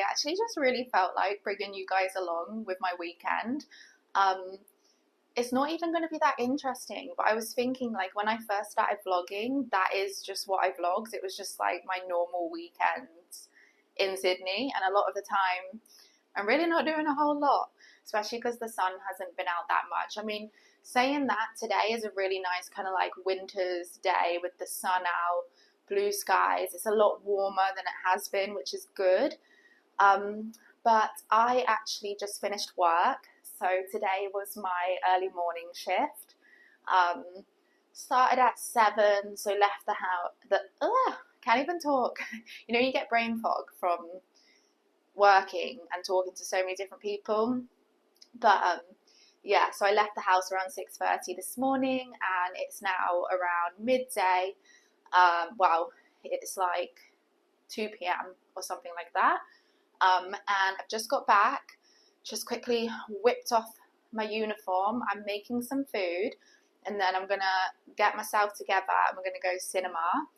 actually just really felt like bringing you guys along with my weekend. It's not even going to be that interesting, but I was thinking, like, when I first started vlogging, that is just what I vlogged. It was just like my normal weekends in Sydney, and a lot of the time I'm really not doing a whole lot, especially because the sun hasn't been out that much. I mean, saying that, today is a really nice kind of like winter's day with the sun out, blue skies. It's a lot warmer than it has been, which is good. But I actually just finished work, so today was my early morning shift. Started at 7, so left the house. Can't even talk. You know, you get brain fog from working and talking to so many different people. But yeah, so I left the house around 6:30 this morning, and it's now around midday. Well, it's like 2 p.m. or something like that. And I've just got back, just quickly whipped off my uniform. I'm making some food, and then I'm gonna get myself together and we're gonna go cinema.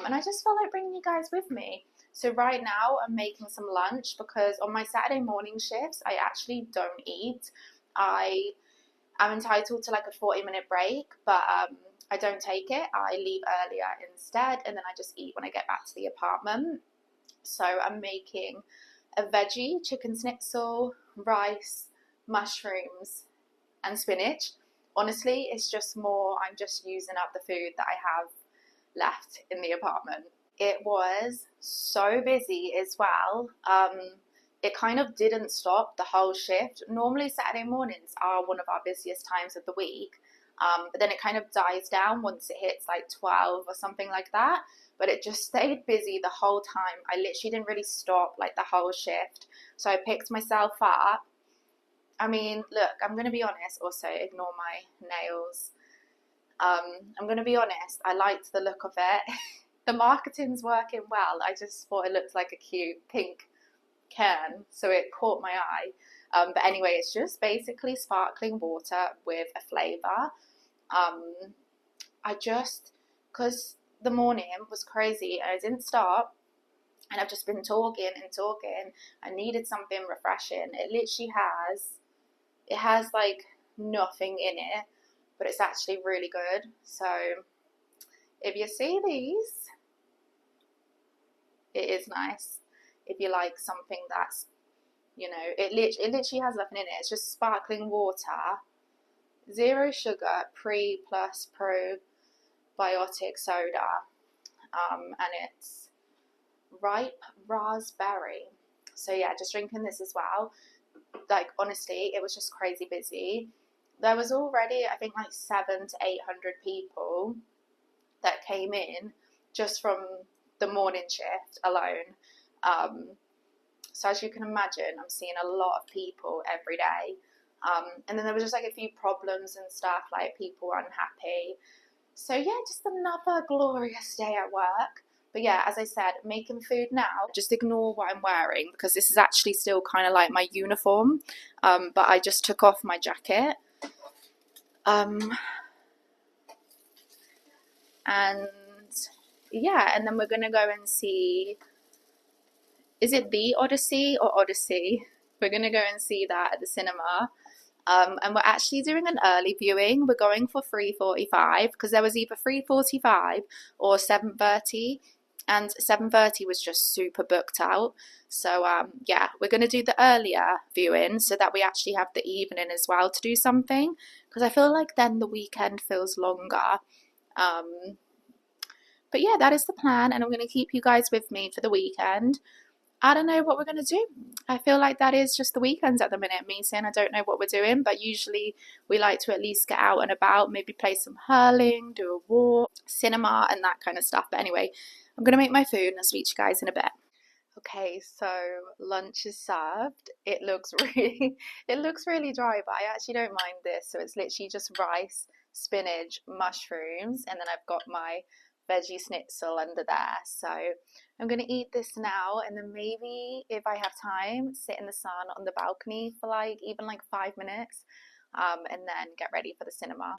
And I just felt like bringing you guys with me. So right now I'm making some lunch, because on my Saturday morning shifts I actually don't eat. I am entitled to like a 40-minute break, but I don't take it. I leave earlier instead, and then I just eat when I get back to the apartment. So I'm making a veggie chicken schnitzel, rice, mushrooms, and spinach. Honestly, it's just more, I'm just using up the food that I have left in the apartment. It was so busy as well. It kind of didn't stop the whole shift. Normally Saturday mornings are one of our busiest times of the week, but then it kind of dies down once it hits like 12 or something like that. But it just stayed busy the whole time. I literally didn't really stop like the whole shift. So I picked myself up. I mean, look, I'm going to be honest. Also, ignore my nails. I'm going to be honest. I liked the look of it. The marketing's working well. I just thought it looked like a cute pink can, so it caught my eye. But anyway, it's just basically sparkling water with a flavour. Because the morning was crazy and I didn't stop, and I've just been talking and talking. I needed something refreshing. It has like nothing in it, but it's actually really good. So if you see these, it is nice. If you like something that's, you know, it literally has nothing in it. It's just sparkling water, 0 sugar, plus probiotic soda, and it's ripe raspberry. So yeah, just drinking this as well. Like, honestly, it was just crazy busy. There was already, I think, like 700 to 800 people that came in just from the morning shift alone. So as you can imagine, I'm seeing a lot of people every day. And then there was just like a few problems and stuff, like people were unhappy. So yeah, just another glorious day at work. But yeah, as I said, making food now. Just ignore what I'm wearing, because this is actually still kind of like my uniform. But I just took off my jacket. And yeah, and then we're gonna go and see, is it the Odyssey or Odyssey? We're gonna go and see that at the cinema. And we're actually doing an early viewing. We're going for 3:45, because there was either 3:45 or 7:30, and 7:30 was just super booked out. So yeah, we're going to do the earlier viewing so that we actually have the evening as well to do something, because I feel like then the weekend feels longer. But yeah, that is the plan, and I'm going to keep you guys with me for the weekend. I don't know what we're going to do. I feel like that is just the weekends at the minute, me saying I don't know what we're doing, but usually we like to at least get out and about, maybe play some hurling, do a walk, cinema, and that kind of stuff. But anyway, I'm going to make my food and I'll speak to you guys in a bit. Okay, so lunch is served. It looks really dry, but I actually don't mind this. So it's literally just rice, spinach, mushrooms, and then I've got my veggie schnitzel under there. So I'm going to eat this now, and then maybe if I have time, sit in the sun on the balcony for like even like 5 minutes, and then get ready for the cinema.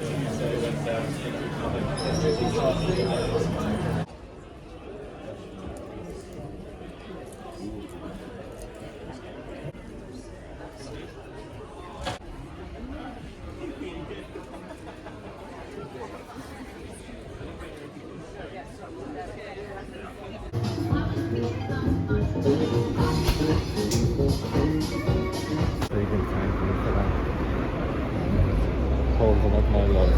like my life.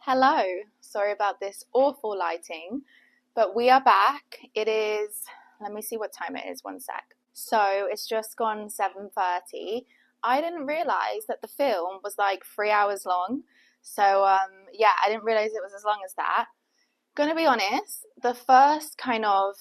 Hello, sorry about this awful lighting, but we are back. It is, let me see what time it is, one sec. So it's just gone 7:30. I didn't realize that the film was like 3 hours long. So yeah, I didn't realize it was as long as that. Gonna be honest, the first kind of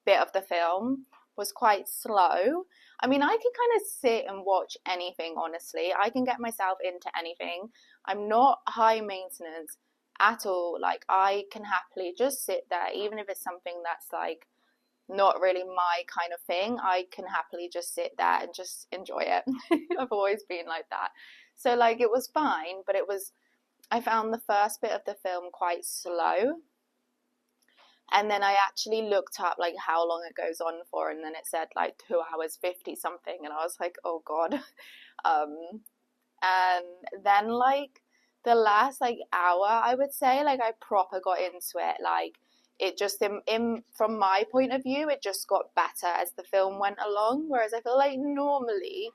bit of the film was quite slow. I mean, I can kind of sit and watch anything, honestly. I can get myself into anything. I'm not high maintenance at all. Like, I can happily just sit there, even if it's something that's like not really my kind of thing. I can happily just sit there and just enjoy it. I've always been like that. So, like, it was fine, but I found the first bit of the film quite slow. And then I actually looked up like how long it goes on for, and then it said like 2 hours 50 something, and I was like, oh God. Um, and then like the last like hour, I would say, like I proper got into it. Like it just in from my point of view, it just got better as the film went along. Whereas I feel like normally,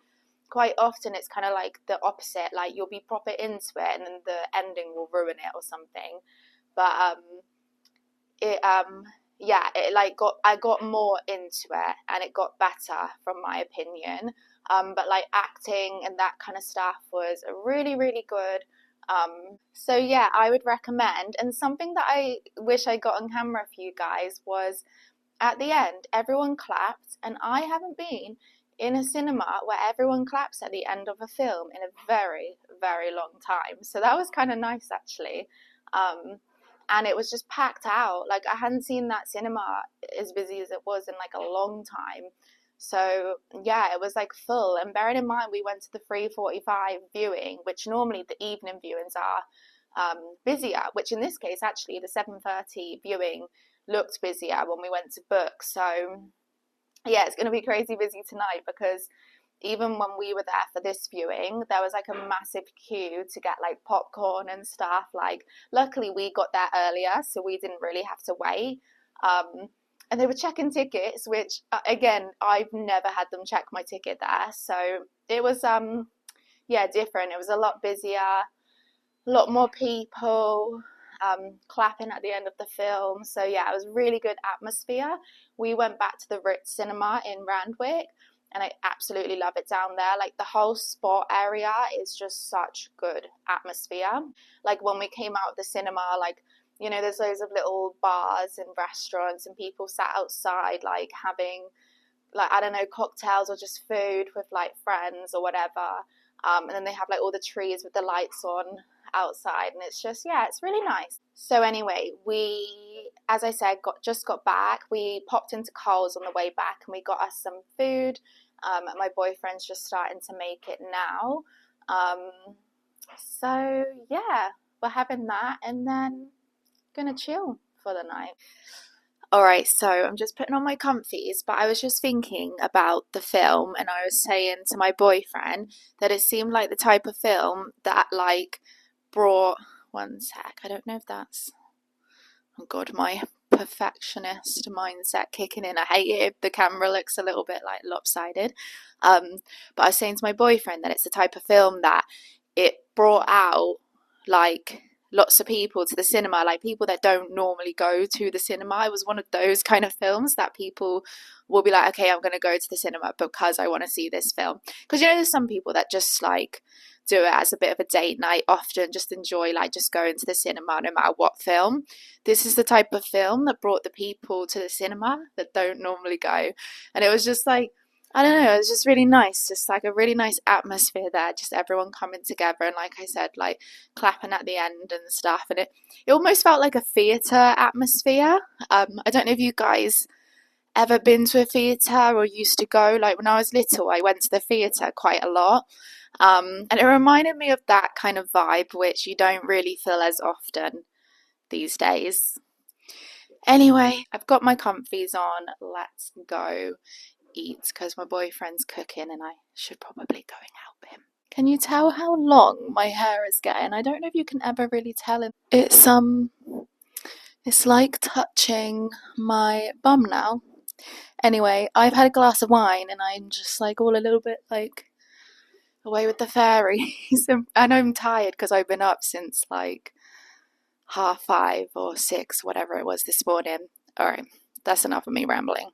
quite often, it's kind of like the opposite. Like you'll be proper into it, and then the ending will ruin it or something. But it yeah, it like I got more into it and it got better from my opinion. But like acting and that kind of stuff was really really good. So yeah, I would recommend. And something that I wish I got on camera for you guys was at the end everyone clapped, and I haven't been in a cinema where everyone claps at the end of a film in a very very long time. So that was kind of nice actually. And it was just packed out. Like I hadn't seen that cinema as busy as it was in like a long time. So yeah, it was like full. And bearing in mind, we went to the 3:45 viewing, which normally the evening viewings are busier. Which in this case, actually, the 7:30 viewing looked busier when we went to book. So yeah, it's going to be crazy busy tonight because even when we were there for this viewing, there was like a massive queue to get like popcorn and stuff. Like, luckily we got there earlier, so we didn't really have to wait. And they were checking tickets, which again, I've never had them check my ticket there. So it was, yeah, different. It was a lot busier, a lot more people. Clapping at the end of the film. So yeah, it was really good atmosphere. We went back to the Ritz Cinema in Randwick, and I absolutely love it down there. Like the whole spot area is just such good atmosphere. Like when we came out of the cinema, like there's loads of little bars and restaurants, and people sat outside like having like I don't know cocktails or just food with like friends or whatever. And then they have like all the trees with the lights on outside, and it's just yeah, it's really nice. So anyway, we, as I said, just got back. We popped into Coles on the way back, and we got us some food. My boyfriend's just starting to make it now. So yeah, we're having that, and then gonna chill for the night. All right, so I'm just putting on my comfies, but I was just thinking about the film, and I was saying to my boyfriend that it seemed like the type of film that like brought, one sec, I don't know if that's, oh god, my perfectionist mindset kicking in. I hate it if the camera looks a little bit like lopsided. But I was saying to my boyfriend that it's the type of film that it brought out like lots of people to the cinema, like people that don't normally go to the cinema. It was one of those kind of films that people will be like, okay, I'm going to go to the cinema because I want to see this film. Because there's some people that just like do it as a bit of a date night, often just enjoy like just going to the cinema no matter what film. This is the type of film that brought the people to the cinema that don't normally go. And it was just like, I don't know, it was just really nice, just like a really nice atmosphere there, just everyone coming together and like I said, like clapping at the end and stuff. And it almost felt like a theatre atmosphere. I don't know if you guys ever been to a theatre or used to go. Like when I was little, I went to the theatre quite a lot. And it reminded me of that kind of vibe, which you don't really feel as often these days. Anyway, I've got my comfies on. Let's go eat because my boyfriend's cooking and I should probably go and help him. Can you tell how long my hair is getting? I don't know if you can ever really tell it. It's like touching my bum now. Anyway, I've had a glass of wine and I'm just like all a little bit like away with the fairies. And I'm tired because I've been up since like 5:30 or 6, whatever it was this morning. Alright, that's enough of me rambling.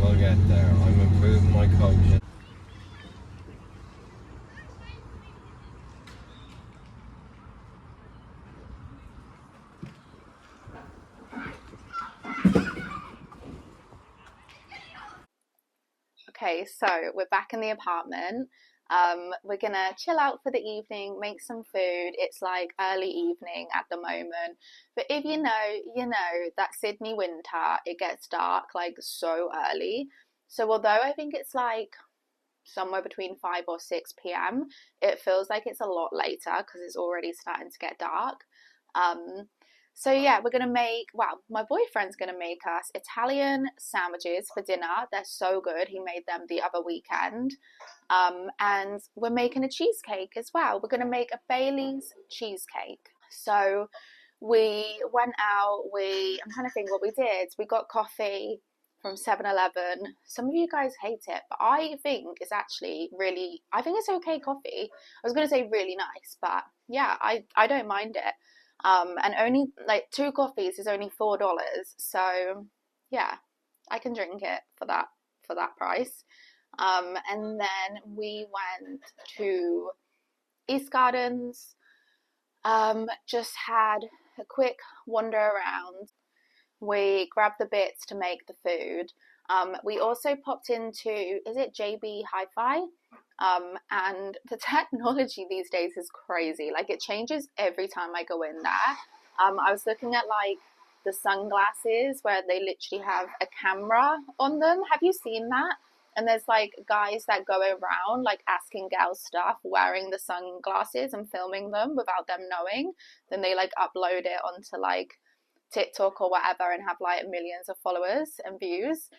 We'll get there. I'm improving my coaching. Okay, so we're back in the apartment. We're gonna chill out for the evening, make some food. It's like early evening at the moment. But if you know that Sydney winter, it gets dark like so early. So although I think it's like somewhere between 5 or 6 p.m., it feels like it's a lot later because it's already starting to get dark. Um, so yeah, my boyfriend's gonna make us Italian sandwiches for dinner. They're so good. He made them the other weekend. And we're making a cheesecake as well. We're gonna make a Bailey's cheesecake. So we went out, I'm trying to think what we did. We got coffee from 7-Eleven. Some of you guys hate it, but I think it's actually really, I think it's okay coffee. I was going to say really nice, but yeah, I don't mind it. And only like 2 coffees is only $4. So yeah, I can drink it for that price. And then we went to East Gardens, just had a quick wander around. We grabbed the bits to make the food. We also popped into, is it JB Hi-Fi? And the technology these days is crazy. Like it changes every time I go in there. I was looking at like the sunglasses where they literally have a camera on them. Have you seen that? And there's like guys that go around like asking girls stuff wearing the sunglasses and filming them without them knowing. Then they like upload it onto like TikTok or whatever and have like millions of followers and views.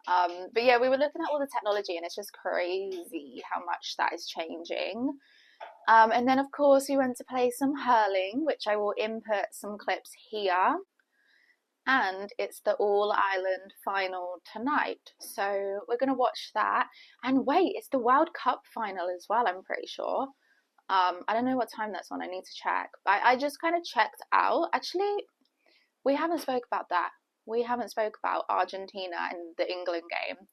But yeah, we were looking at all the technology and it's just crazy how much that is changing. And then, of course, we went to play some hurling, which I will input some clips here. And it's the All Ireland final tonight. So we're going to watch that. And wait, it's the World Cup final as well, I'm pretty sure. I don't know what time that's on. I need to check. I just kind of checked out. Actually, we haven't spoke about that. We haven't spoke about Argentina and the England game.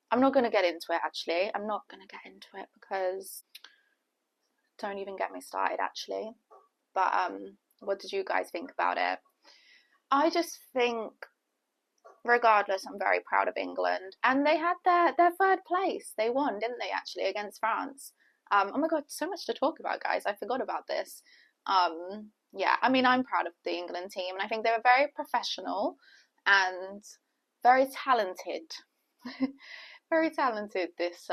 I'm not going to get into it, actually. I'm not going to get into it because don't even get me started, actually. But what did you guys think about it? I just think, regardless, I'm very proud of England. And they had their third place. They won, didn't they, actually, against France? Oh my God, so much to talk about, guys. I forgot about this. Yeah, I mean, I'm proud of the England team, and I think they were very professional and very talented. Very talented this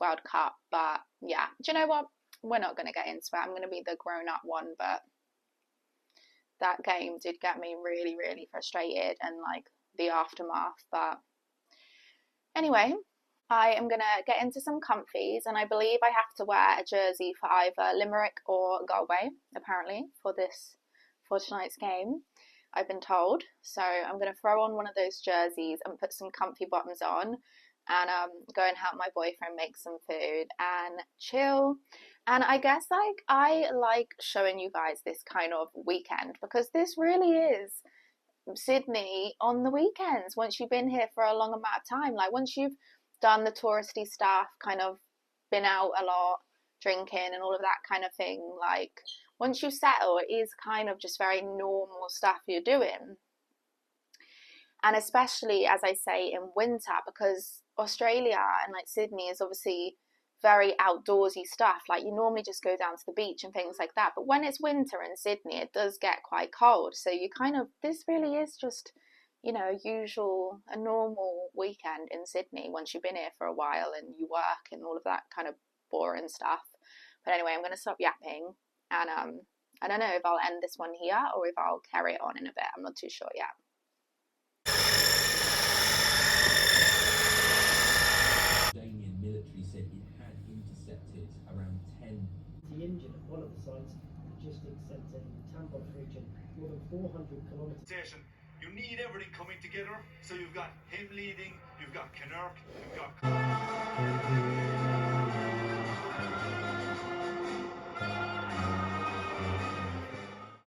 World Cup. But yeah, do you know what? We're not going to get into it. I'm going to be the grown-up one, but that game did get me really, really frustrated and like the aftermath. But anyway, I am going to get into some comfies, and I believe I have to wear a jersey for either Limerick or Galway, apparently, for tonight's game, I've been told. So I'm going to throw on one of those jerseys and put some comfy bottoms on and go and help my boyfriend make some food and chill. And I guess like I like showing you guys this kind of weekend because this really is Sydney on the weekends once you've been here for a long amount of time. Like once you've done the touristy stuff, kind of been out a lot, drinking and all of that kind of thing, like once you settle, it is kind of just very normal stuff you're doing. And especially, as I say, in winter, because Australia and like Sydney is obviously very outdoorsy stuff. Like you normally just go down to the beach and things like that. But when it's winter in Sydney, it does get quite cold. So you kind of, this really is just, a normal weekend in Sydney once you've been here for a while and you work and all of that kind of boring stuff. But anyway, I'm going to stop yapping, and I don't know if I'll end this one here or if I'll carry it on in a bit. I'm not too sure yet. Jordanian military said it had intercepted around 10. The engine at one of the sites, logistics centre in Tambov region, more than 400 kilometres. You need everything coming together. So you've got him leading, you've got Kinnerk, you've got